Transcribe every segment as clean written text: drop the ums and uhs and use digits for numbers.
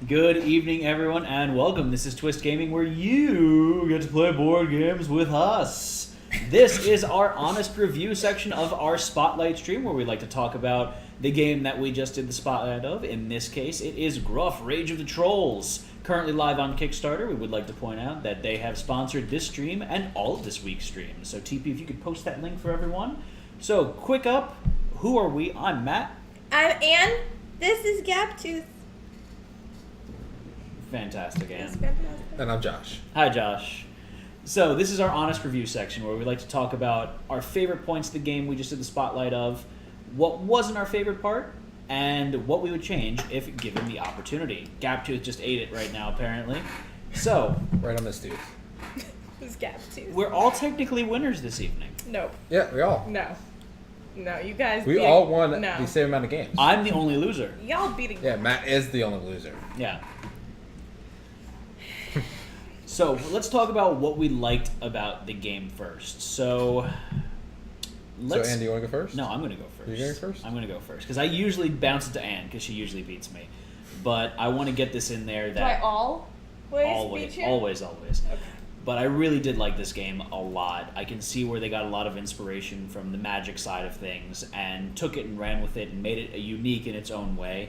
Good evening, everyone, and welcome. This is Twist Gaming, where you get to play board games with us. This is our honest review section of our Spotlight stream, where we like to talk about the game that we just did the Spotlight of. In this case, it is Gruff, Rage of the Trolls. Currently live on Kickstarter. We would like to point out that they have sponsored this stream and all of this week's streams. So, TP, if you could post that link for everyone. So, quick up, who are we? I'm Matt. I'm Ann. This is Gaptooth. Fantastic, Ann. And I'm Josh. Hi, Josh. So this is our honest review section where we like to talk about our favorite points of the game we just did the spotlight of, what wasn't our favorite part, and what we would change if given the opportunity. Gaptooth just ate it right now, apparently. So Right on this tooth. This Gaptooth. we're all technically winners this evening. Nope. Yeah, we all. No, you guys. We all won the same amount of games. I'm the only loser. Y'all beating. Yeah, Matt is the only loser. Yeah. So let's talk about what we liked about the game first. So let's. So, Andy, you want to go first? No, I'm going to go first. You're going first? I'm going to go first because I usually bounce it to Anne because she usually beats me. But I want to get this in there that Do I always beat you? always. Okay. But I really did like this game a lot. I can see where they got a lot of inspiration from the Magic side of things and took it and ran with it and made it unique in its own way,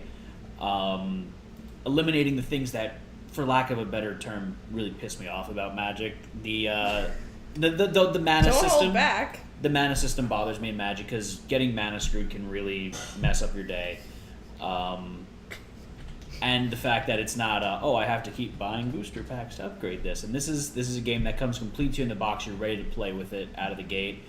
eliminating the things that, for lack of a better term, really pissed me off about Magic. The mana Don't system. hold back. The mana system bothers me in Magic because getting mana screwed can really mess up your day. And the fact that it's not, I have to keep buying booster packs to upgrade this. And this is a game that comes complete to you in the box. You're ready to play with it out of the gate.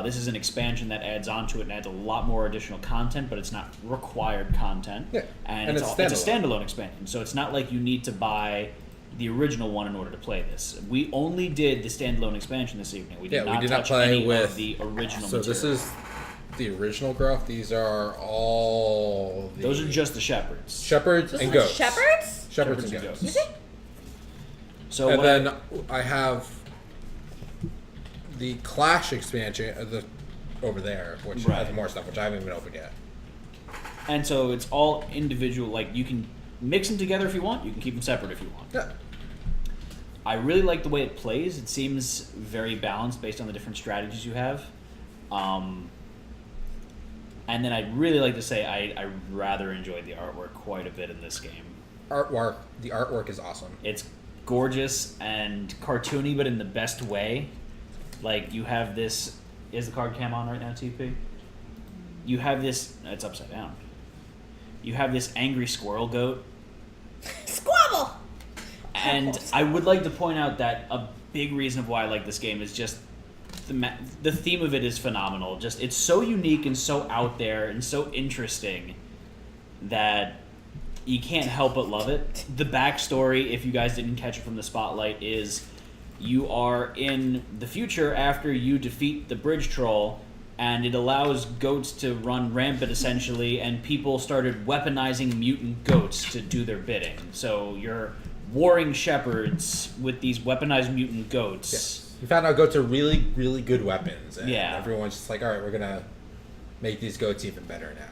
This is an expansion that adds onto it and adds a lot more additional content, but it's not required content. Yeah, and it's a standalone expansion. So it's not like you need to buy the original one in order to play this. We only did the standalone expansion this evening. We did not touch play any with of the original So material. this is the original Gruff. These are all the... Those are just the shepherds. Shepherds Those and are goats. Shepherds? Shepherds and goats. So And then I have the Clash expansion over there, which has more stuff, which I haven't even opened yet. And so it's all individual. Like, you can mix them together if you want. You can keep them separate if you want. Yeah. I really like the way it plays. It seems very balanced based on the different strategies you have. And then I'd really like to say I rather enjoyed the artwork quite a bit in this game. The artwork is awesome. It's gorgeous and cartoony, but in the best way. Like, you have this... Is the card cam on right now, TP? You have this... It's upside down. You have this angry squirrel goat. Squabble! And I would like to point out that a big reason of why I like this game is just... The theme of it is phenomenal. Just, it's so unique and so out there and so interesting that you can't help but love it. The backstory, if you guys didn't catch it from the spotlight, is you are in the future after you defeat the bridge troll, and it allows goats to run rampant, essentially, and people started weaponizing mutant goats to do their bidding. So you're warring shepherds with these weaponized mutant goats. Yes. You found out goats are really, really good weapons. And Yeah. everyone's just like, all right, we're going to make these goats even better now.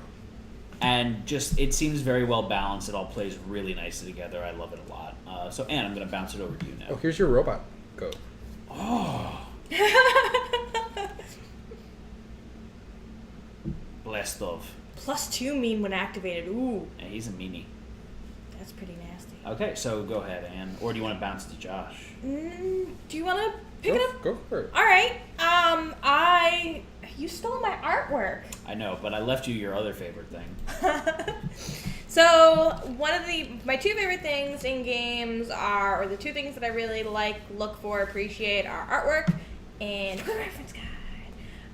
And just, it seems very well balanced. It all plays really nicely together. I love it a lot. So, Ann, I'm going to bounce it over to you now. Oh, here's your robot goat. Oh. Blessed of. +2 mean when activated. Ooh, Yeah, he's a meanie. that's pretty nasty. Okay, so go ahead, Ann. Or do you want to bounce it to Josh? Do you want to pick it up? Go for it. All right. You stole my artwork. I know, but I left you your other favorite thing. So one of my two favorite things in games are, or the two things that I really like, look for, appreciate, are artwork and quick reference guide.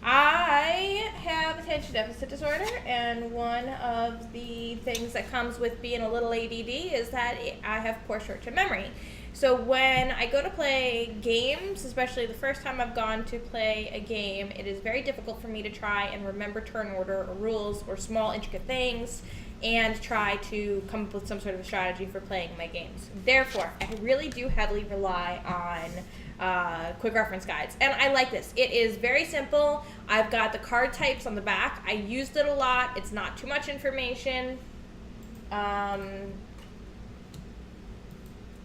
I have attention deficit disorder, and one of the things that comes with being a little ADD is that I have poor short-term memory. So when I go to play games, especially the first time I've gone to play a game, it is very difficult for me to try and remember turn order or rules or small intricate things and try to come up with some sort of a strategy for playing my games. Therefore, I really do heavily rely on quick reference guides. And I like this. It is very simple. I've got the card types on the back. I used it a lot. It's not too much information.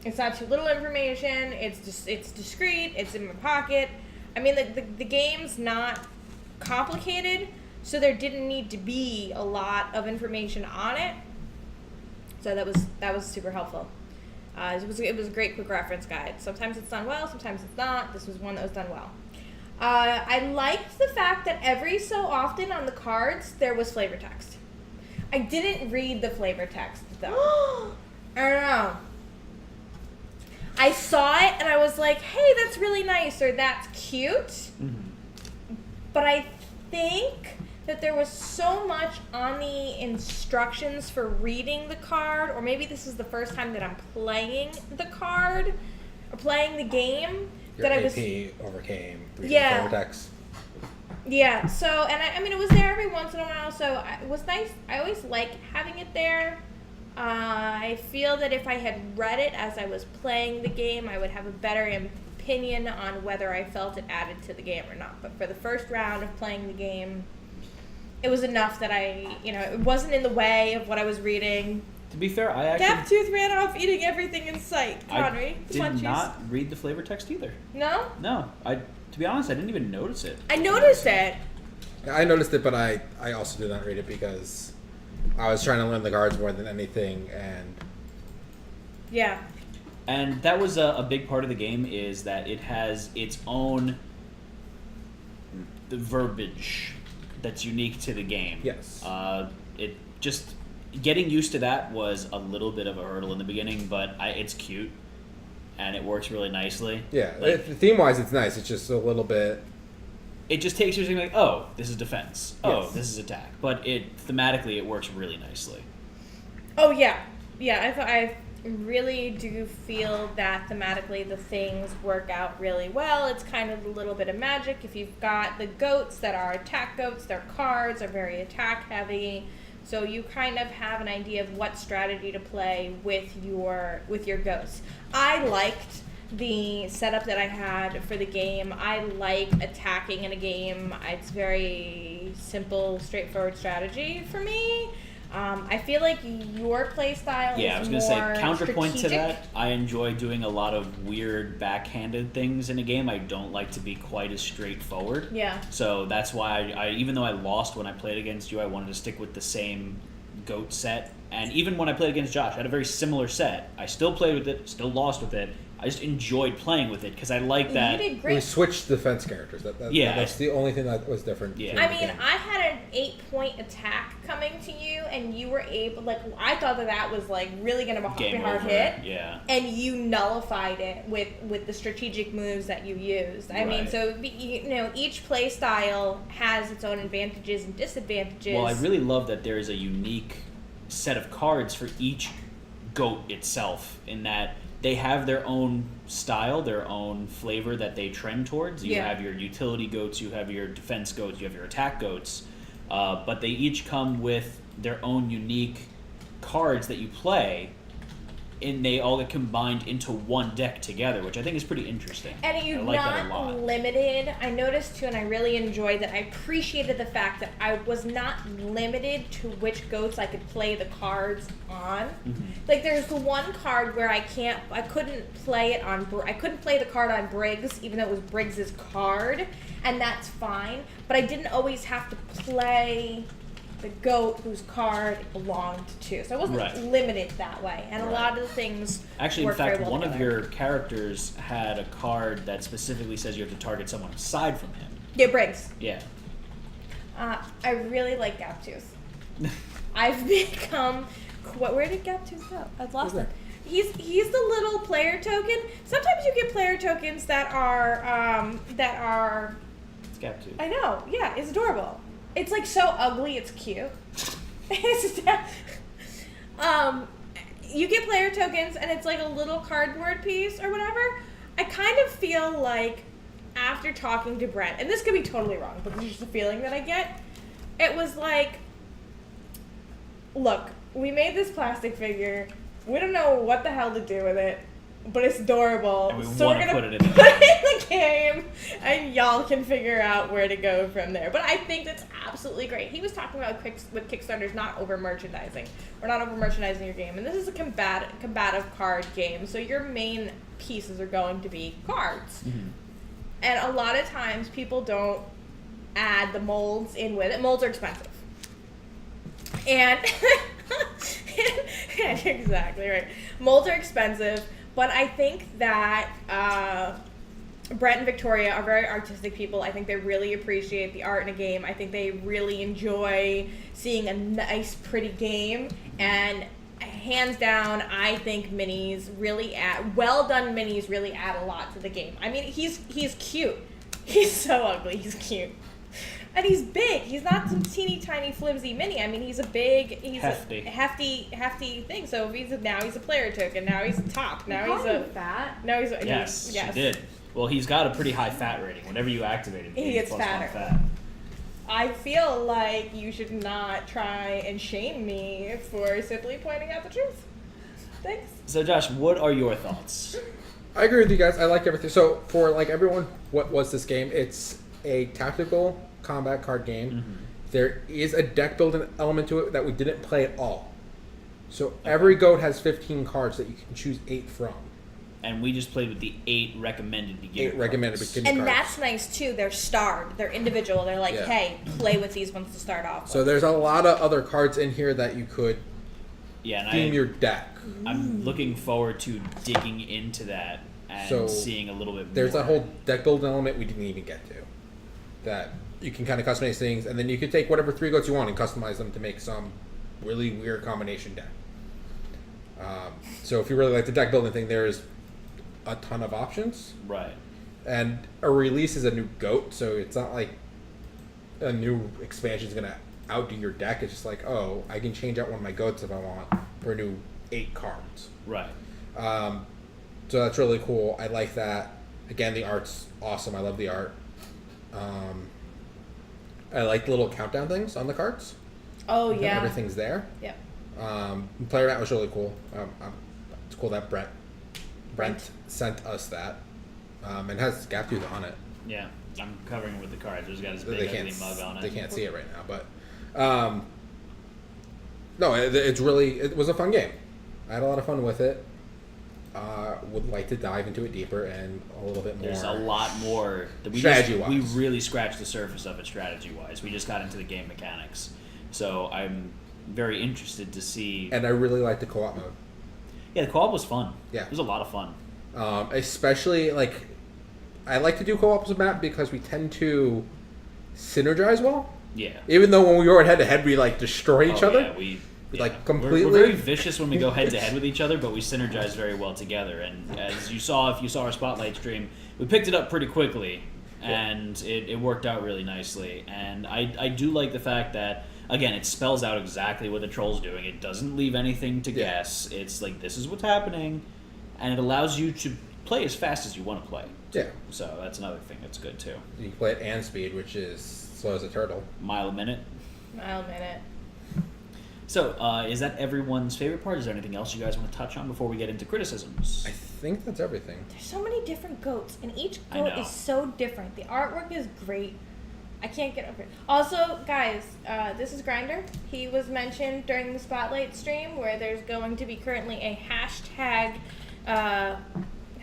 It's not too little information. It's discreet. It's in my pocket. I mean, the game's not complicated, so there didn't need to be a lot of information on it. So that was super helpful. It was a great quick reference guide. Sometimes it's done well, sometimes it's not. This was one that was done well. I liked the fact that every so often on the cards there was flavor text. I didn't read the flavor text though. I don't know. I saw it and I was like, hey, that's really nice, or that's cute. Mm-hmm. But I think that there was so much on the instructions for reading the card, or maybe this is the first time that I'm playing the card, or playing the game, Your that I AP was... overcame reading Yeah. flavor text. Yeah, so, and I mean, it was there every once in a while, so it was nice. I always like having it there. I feel that if I had read it as I was playing the game, I would have a better opinion on whether I felt it added to the game or not. But for the first round of playing the game, it was enough that it wasn't in the way of what I was reading. To be fair, I actually... Gaptooth ran off eating everything in sight. Connery, I did not read the flavor text either. No? No. To be honest, I didn't even notice it. I noticed it. I noticed it, but I also did not read it because I was trying to learn the cards more than anything, and... Yeah. And that was a big part of the game, is that it has its own verbiage that's unique to the game. Yes. It just... Getting used to that was a little bit of a hurdle in the beginning, but it's cute, and it works really nicely. Yeah, Like, theme-wise, it's nice. It's just a little bit... It just takes you to like, oh, this is defense. Oh, Yes. this is attack. But thematically, it works really nicely. Oh, yeah. Yeah, I really do feel that thematically the things work out really well. It's kind of a little bit of magic. If you've got the goats that are attack goats, their cards are very attack heavy. So you kind of have an idea of what strategy to play with your ghosts. I liked the setup that I had for the game. I like attacking in a game. It's very simple, straightforward strategy for me. I feel like your play style Yeah, I is was going more to say, counterpoint strategic. to that, I enjoy doing a lot of weird backhanded things in a game. I don't like to be quite as straightforward. Yeah. So that's why I even though I lost when I played against you, I wanted to stick with the same goat set. And even when I played against Josh, I had a very similar set. I still played with it, still lost with it. I just enjoyed playing with it because I like that. You did We great. switched defense characters. That's the only thing that was different. Yeah. between I the mean, game. I had an 8-point attack coming to you, and you were able, I thought that was, really going to be Game a hard over. hit. Yeah. And you nullified it with the strategic moves that you used. I mean, Right. so, each play style has its own advantages and disadvantages. Well, I really love that there is a unique set of cards for each goat itself, in that they have their own style, their own flavor that they trend towards. You Yeah. have your utility goats, you have your defense goats, you have your attack goats, but they each come with their own unique cards that you play, and they all get combined into one deck together, which I think is pretty interesting. And you're I like that a not lot. limited. I noticed too, and I really enjoyed that. I appreciated the fact that I was not limited to which goats I could play the cards on. Mhm. Like there's the one card where I couldn't play it on. I couldn't play the card on Briggs, even though it was Briggs's card, and that's fine. But I didn't always have to play the goat whose card it belonged to. So I wasn't Right. limited that way. And Right. a lot of the things Actually, in work very fact, well one of together. your characters had a card that specifically says you have to target someone aside from him. Yeah, Briggs. Yeah. I really like Gaptooth. I've become... Where did Gaptooth go? I've lost him. He's the little player token. Sometimes you get player tokens that are It's Gaptooth. I know. Yeah, it's adorable. It's so ugly, it's cute. It's you get player tokens and it's like a little cardboard piece or whatever. I kind of feel like after talking to Brent, and this could be totally wrong, but this is just the feeling that I get. It was like, look, we made this plastic figure. We don't know what the hell to do with it. but it's adorable. And we so wanna we're gonna put it in the put it in the game, and y'all can figure out where to go from there. But I think that's absolutely great. He was talking about with Kickstarters not over merchandising. We're not over merchandising your game, and this is a combative card game. So your main pieces are going to be cards, and a lot of times people don't add the molds in with it. Molds are expensive, and yeah, you're exactly right. Molds are expensive. But I think that Brett and Victoria are very artistic people. I think they really appreciate the art in a game. I think they really enjoy seeing a nice, pretty game. And hands down, I think minis really well-done minis really add a lot to the game. I mean, he's cute. He's so ugly. He's cute. And he's big. He's not some teeny tiny flimsy mini. I mean, he's a hefty thing. So he's a player token. Now he's a top. Now he's a fat. Now he's Yes, yes. she did. Well, he's got a pretty high fat rating. Whenever you activate him, He gets +1 fatter. fat. I feel like you should not try and shame me for simply pointing out the truth. Thanks. So, Josh, what are your thoughts? I agree with you guys. I like everything. So for like everyone, what was this game? It's a tactical combat card game. There is a deck building element to it that we didn't play at all. So every goat has 15 cards that you can choose 8 from. And we just played with the 8 recommended beginner 8 recommended cards. beginner And cards. that's nice too. They're starred. They're individual. They're like, Yeah. hey, play with these ones to start off with. So there's a lot of other cards in here that you could Yeah, and theme your deck. I'm looking forward to digging into that and So, seeing a little bit more. There's a whole deck building element we didn't even get to. That you can kind of customize things, and then you can take whatever 3 goats you want and customize them to make some really weird combination deck. So if you really like the deck building thing, there's a ton of options. Right. And a release is a new goat, so it's not like a new expansion is going to outdo your deck. It's just like, oh, I can change out one of my goats if I want for a new 8 cards. Right. So that's really cool. I like that. Again, the art's awesome. I love the art. I like the little countdown things on the cards. Oh And yeah. everything's there. Yep. Player mat was really cool. It's cool that Brent sent us that. And has gap tooth on it. Yeah. I'm covering it with the cards. There's got his They big can't ugly mug on it. They can't see it right now, but no, it was a fun game. I had a lot of fun with it. Would like to dive into it deeper and a little bit more. There's a lot more. Strategy-wise. We really scratched the surface of it strategy-wise. We just got into the game mechanics. So I'm very interested to see. And I really like the co-op mode. Yeah, the co-op was fun. Yeah. It was a lot of fun. Especially, like, I like to do co-ops with Matt because we tend to synergize well. Yeah. Even though when we were head-to-head, we, like, destroy each other. Yeah, Like, completely. We're very vicious when we go head to head with each other, but we synergize very well together. And as you saw, if you saw our spotlight stream, we picked it up pretty quickly, and it worked out really nicely. And I do like the fact that, again, it spells out exactly what the troll's doing. It doesn't leave anything to guess. It's like, this is what's happening, and it allows you to play as fast as you want to play. Yeah. So that's another thing that's good too. You can play at and speed, which is slow as a turtle. Mile a minute. Mile a minute. So, is that everyone's favorite part? Is there anything else you guys want to touch on before we get into criticisms? I think that's everything. There's so many different goats, and each I goat know. is so different. The artwork is great. I can't get over it. Also, guys, this is Grinder. He was mentioned during the Spotlight stream where there's going to be currently a hashtag,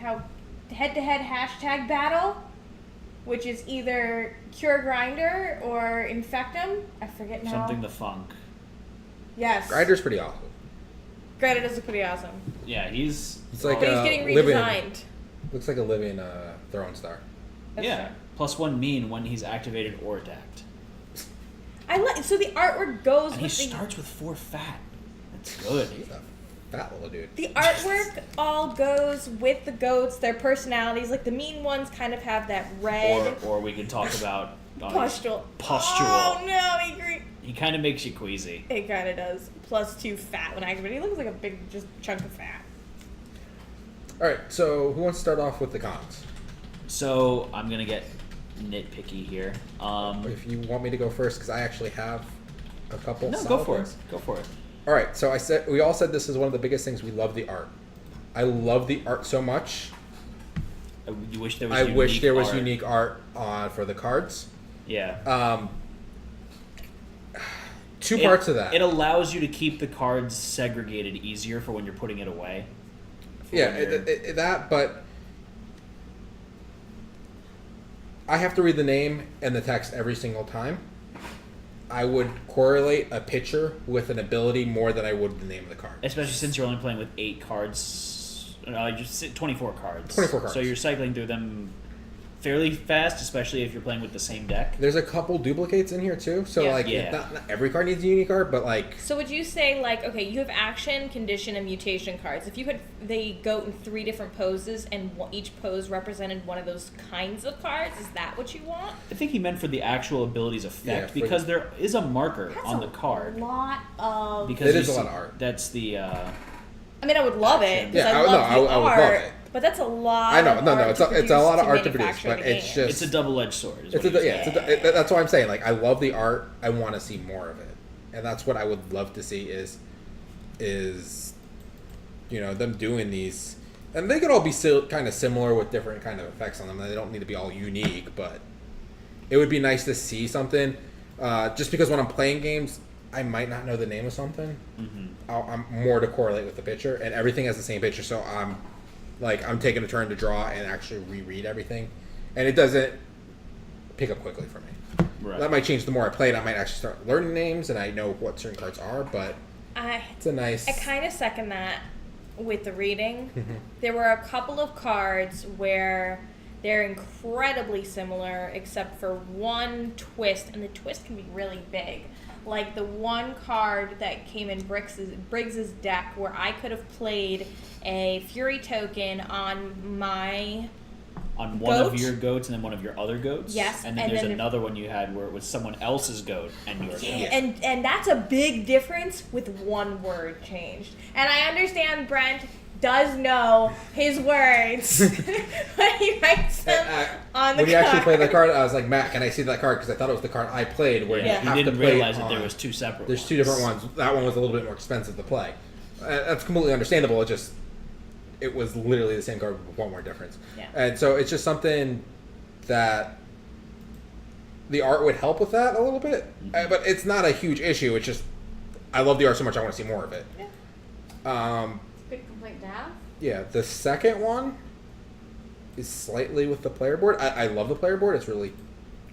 head-to-head hashtag battle, which is either Cure Grinder or Infect him. I forget now. Something the funk. Yes. Grinder's pretty awesome. Grinder does look pretty awesym. Yeah, he's like But he's getting living- redesigned. Looks like a living Throne Star. That's yeah. fair. +1 mean when he's activated or attacked. I like so the artwork goes And he with the starts with 4 fat. That's good. He's a fat little dude. The artwork all goes with the goats, their personalities. Like the mean ones kind of have that red Or we can talk about pustule. Pustule. Oh no, he agree. He kind of makes you queasy. It kind of does. +2 fat when activated. He looks like a big just chunk of fat. All right, so who wants to start off with the cons? So I'm gonna get nitpicky here. If you want me to go first, because I actually have a couple. No, solid go for ones. it. Go for it. All right, so we all said this is one of the biggest things. We love the art. I love the art so much. You wish there was. I wish there was art. unique art for the cards. Yeah. Two parts of that. It allows you to keep the cards segregated easier for when you're putting it away. Yeah, that, but I have to read the name and the text every single time. I would correlate a picture with an ability more than I would the name of the card. Especially since you're only playing with 8 cards, just 24 cards. 24 cards. So you're cycling through them fairly fast, especially if you're playing with the same deck. There's a couple duplicates in here too, so not every card needs a unique art, but like. So would you say okay, you have action, condition, and mutation cards. If you had they go in 3 different poses and each pose represented one of those kinds of cards, is that what you want? I think he meant for the actual abilities effect Yeah, because there is a marker on the card. A lot of. Because it is a lot of art. That's the. I mean, I would love it because Yeah, I love the I would art. love it. But that's a lot. I know, of no, art it's to a lot of to art to produce, manufacture but the it's game. just It's a double-edged sword. That's what I'm saying. Like, I love the art. I want to see more of it, and that's what I would love to see is them doing these, and they could all be kind of similar with different kind of effects on them. They don't need to be all unique, but it would be nice to see something. Just because when I'm playing games, I might not know the name of something. Mm-hmm. I'm more to correlate with the picture, and everything has the same picture, so I'm taking a turn to draw and actually reread everything, and it doesn't pick up quickly for me. Right. That might change the more I play it. I might actually start learning names, and I know what certain cards are, but it's a nice. I kind of second that with the reading. Mm-hmm. There were a couple of cards where they're incredibly similar, except for one twist, and the twist can be really big. Like the one card that came in Briggs's deck where I could have played a Fury token on my on one goat. of your goats and then one of your other goats. Yes, and then and there's then another one you had where it was someone else's goat and your goat. And that's a big difference with one word changed. And I understand Brent does know his words when he writes them on the card. When you actually played that card, I was like, Matt, can I see that card? Because I thought it was the card I played. Where you You have didn't to play realize that on. there was 2 separate There's ones. 2 different ones. That one was a little bit more expensive to play. That's completely understandable. It was literally the same card with one more difference. Yeah. And so it's just something that the art would help with that a little bit. Mm-hmm. But it's not a huge issue. It's just I love the art so much I want to see more of it. Yeah. Big complaint to have. Yeah, the second one is slightly with the player board. I love the player board. It's really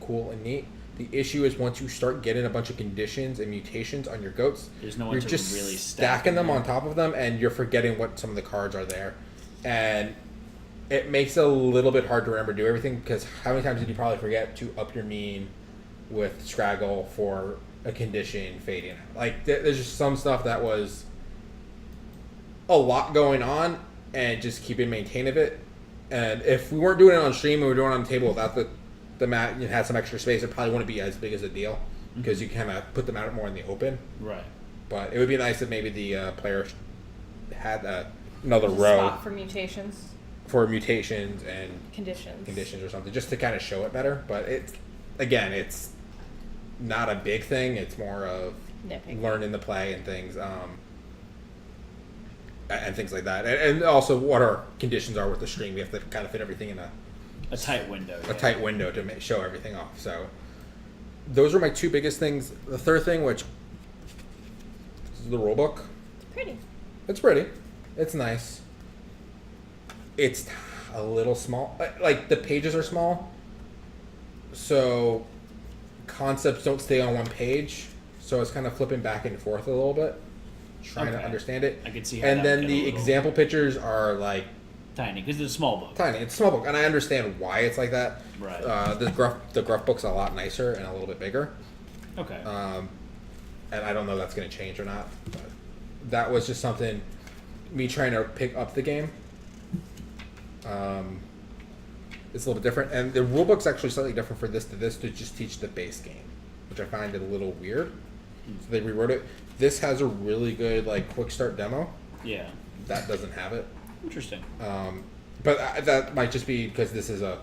cool and neat. The issue is once you start getting a bunch of conditions and mutations on your goats, There's no one you're to just really stacking them on top of them, and you're forgetting what some of the cards are there. And it makes it a little bit hard to remember to do everything, because how many times did you probably forget to up your mean with Scraggle for a condition fading out? Like, there's just some stuff that was a lot going on, and just keeping maintain of it. And if we weren't doing it on stream and we were doing it on the table without the mat, you had some extra space, it probably wouldn't be as big as a deal, because you kind of put them out more in the open. Right. But it would be nice if maybe the player had another There's a row spot for mutations, for mutations and conditions or something, just to kind of show it better. But it's not a big thing. It's more of Nitpicking. learning the play and things, and things like that. And also what our conditions are with the stream. We have to kind of fit everything in A tight window. a tight window to show everything off. So those are my 2 biggest things. The third thing, which is the rule book. It's pretty. It's pretty. It's nice. It's a little small. Like, the pages are small, so concepts don't stay on one page. So it's kind of flipping back and forth a little bit, trying to Okay. understand it. I can see how And that then would get the a little example pictures are like tiny because it's a small book. tiny. It's a small book, and I understand why it's like that. Right. The Gruff book's a lot nicer and a little bit bigger. Okay. And I don't know if that's going to change or not. But that was just something, me trying to pick up the game. It's a little bit different. And the rulebook's actually slightly different for this to just teach the base game, which I find it a little weird. So they rewrote it. This has a really good quick start demo. Yeah. That doesn't have it. Interesting. But that might just be because this is a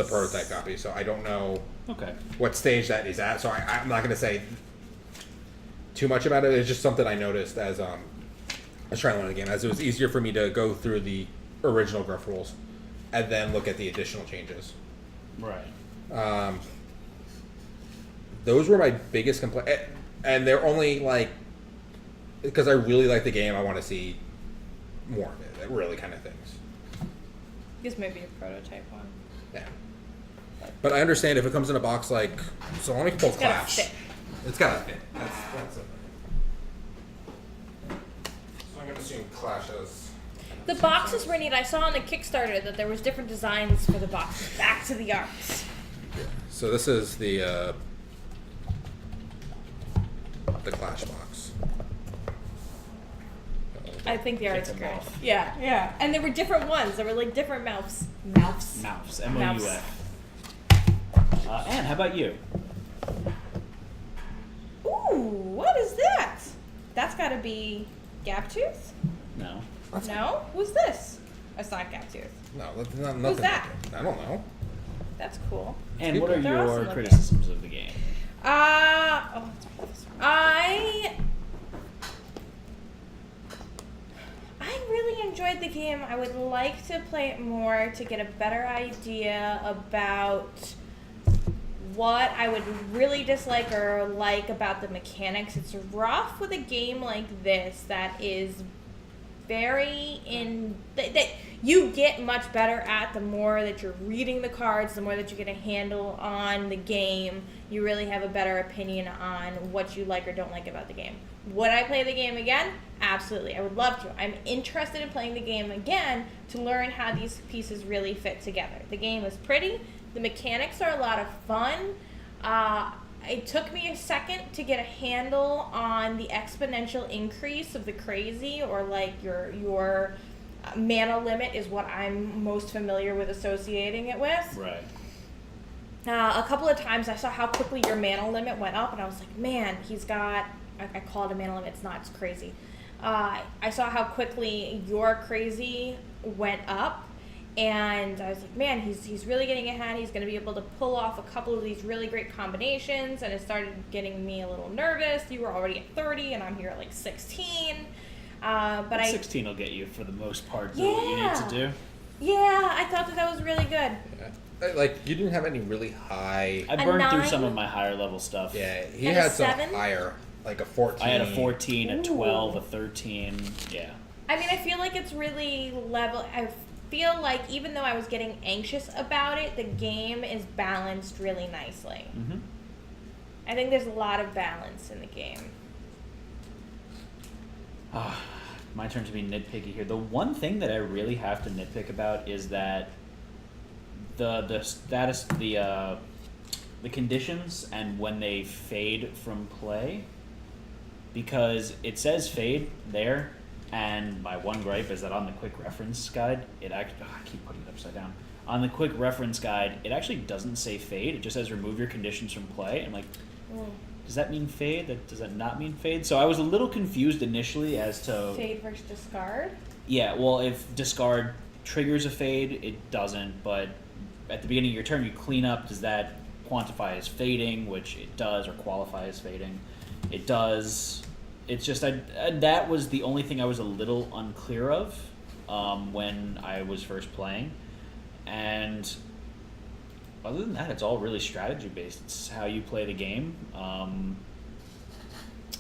prototype copy, so I don't know Okay. what stage that is at. So I'm not going to say too much about it. It's just something I noticed as was trying to learn the game, as it was easier for me to go through the original Gruff rules and then look at the additional changes. Right. Those were my biggest complaint, and they're only like because I really like the game. I want to see more of it, really, kind of things. This might be a prototype one. Yeah, but I understand if it comes in a box like so. Let me pull gotta Clash. fit. It's gotta fit. That's it. So I'm gonna assume Clash has. The boxes were neat. I saw on the Kickstarter that there was different designs for the boxes. Back to the arts. So this is the Clash box. I think the art's It's a great. mouth. Yeah, yeah. And there were different ones. There were like different mouths. Mouths. Mouse. M-O-U-F. Anne, how about you? Ooh, what is that? That's got to be Gaptooth? No. No? Who's this? That's not Gaptooth. No, that's not nothing. that? Like it. I don't know. That's cool. And what are They're your awesome looking. criticisms of the game? I really enjoyed the game. I would like to play it more to get a better idea about what I would really dislike or like about the mechanics. It's rough with a game like this that is very that you get much better at the more that you're reading the cards, the more that you get a handle on the game. You really have a better opinion on what you like or don't like about the game. Would I play the game again? Absolutely. I would love to. I'm interested in playing the game again to learn how these pieces really fit together. The game is pretty. The mechanics are a lot of fun. It took me a second to get a handle on the exponential increase of the crazy, or like your mana limit is what I'm most familiar with associating it with. Right. A couple of times I saw how quickly your mana limit went up, and I was like, man, he's got, I call it a mana limit, it's not, it's crazy. I saw how quickly your crazy went up, and I was like, man, he's really getting ahead. He's going to be able to pull off a couple of these really great combinations, and it started getting me a little nervous. You were already at 30, and I'm here at like 16. But 16 will get you, for the most part, do what you need to do. Yeah, I thought that was really good. Yeah. Like you didn't have any really high. I A burned through 9? some of my higher level stuff. Yeah, he And a had some 7? higher, like a 14. I had a 14, a Ooh. 12, a 13. Yeah. I mean, I feel like it's really level. I feel like even though I was getting anxious about it, the game is balanced really nicely. Mm-hmm. I think there's a lot of balance in the game. My turn to be nitpicky here. The one thing that I really have to nitpick about is that the status, the conditions, and when they fade from play, because it says fade there, and my one gripe is that on the quick reference guide, it actually, I keep putting it upside down. On the quick reference guide, it actually doesn't say fade. It just says remove your conditions from play. I'm like, does that mean fade? Does that not mean fade? So I was a little confused initially as to... Fade versus discard? Yeah, well, if discard triggers a fade, it doesn't, but at the beginning of your turn, you clean up. Does that quantify as fading, which it does, or qualify as fading? It does. It's just, that was the only thing I was a little unclear of when I was first playing. And other than that, it's all really strategy-based. It's how you play the game. Well,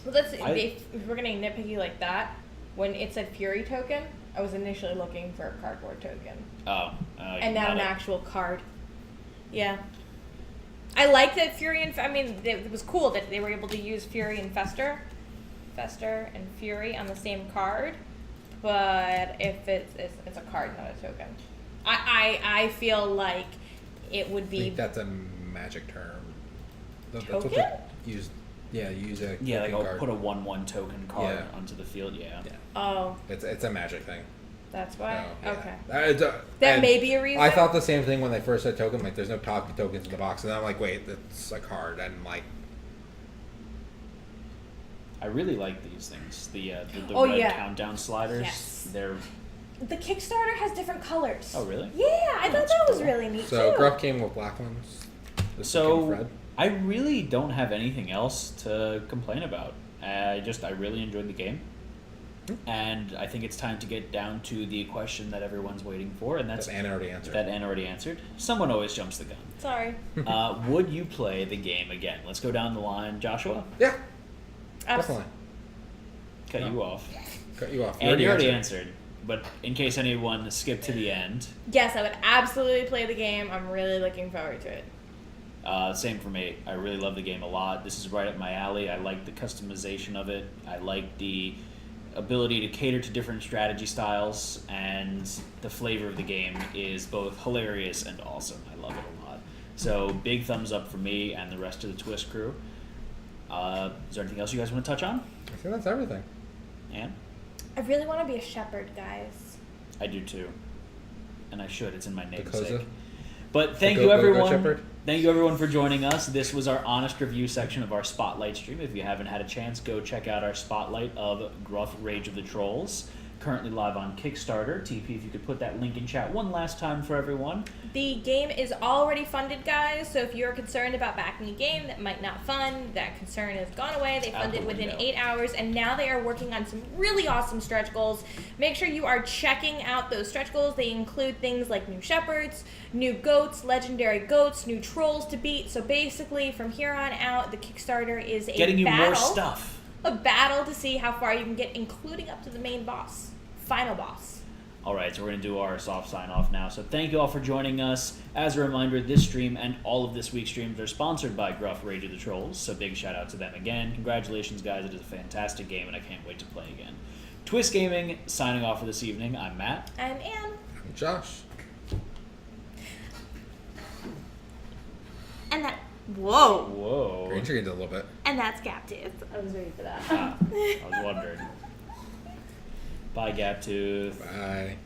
if we're getting nitpicky like that, when it said Fury token, I was initially looking for a cardboard token. And not an actual card. Yeah. I like that Fury and... I mean, it was cool that they were able to use Fury and Fester and Fury on the same card, but if it's a card, not a token. I feel like it would be... I think that's a magic term. That's Token? what you use. Yeah, you use a Yeah, like token I'll card. put a 1/1 token card Yeah. onto the field, yeah. Oh, It's a magic thing. that's why? So, yeah. Okay. That And may be a reason. I thought the same thing when they first said token. Like, there's no top tokens in the box, and I'm like, wait, that's a card, and like, I really like these things. The Oh, red yeah. countdown sliders. Yes. They're... The Kickstarter has different colors. Oh, really? Yeah, I thought that's that was cool. really neat so too. Gruff came with black ones. This So, came with red. I really don't have anything else to complain about. I really enjoyed the game. And I think it's time to get down to the question that everyone's waiting for, and that's That Anne already answered. That Anne already answered. Someone always jumps the gun. Sorry. Would you play the game again? Let's go down the line. Joshua? Yeah, definitely. Cut you off. Cut you off. And you already answered. But in case anyone skipped to the end. Yes, I would absolutely play the game. I'm really looking forward to it. Same for me. I really love the game a lot. This is right up my alley. I like the customization of it. I like the ability to cater to different strategy styles, and the flavor of the game is both hilarious and awesome. I love it a lot. So big thumbs up for me and the rest of the Twist crew. Is there anything else you guys want to touch on? I think that's everything. Anne? I really want to be a shepherd, guys. I do too. And I should. It's in my namesake. Dakosa? But thank Go- you go- go everyone. Shepherd. Thank you everyone for joining us. This was our honest review section of our Spotlight stream. If you haven't had a chance, go check out our Spotlight of Gruff Rage of the Trolls. Currently live on Kickstarter. TP, if you could put that link in chat one last time for everyone. The game is already funded, guys, so if you're concerned about backing a game that might not fund, that concern has gone away. They funded within 8 hours, and now they are working on some really awesome stretch goals. Make sure you are checking out those stretch goals. They include things like new shepherds, new goats, legendary goats, new trolls to beat. So basically, from here on out, the Kickstarter is a Getting you battle. more stuff. A battle to see how far you can get, including up to the main boss. Final boss. Alright, so we're going to do our soft sign off now. So thank you all for joining us. As a reminder, this stream and all of this week's streams are sponsored by Gruff Rage of the Trolls, so big shout out to them again. Congratulations, guys. It is a fantastic game, and I can't wait to play again. Twist Gaming, signing off for this evening. I'm Matt. I'm Anne. I'm Josh. And that... Whoa. Whoa. Green Tree did a little bit. And that's Captive. I was ready for that. I was wondering. Bye, Gaptooth. Bye.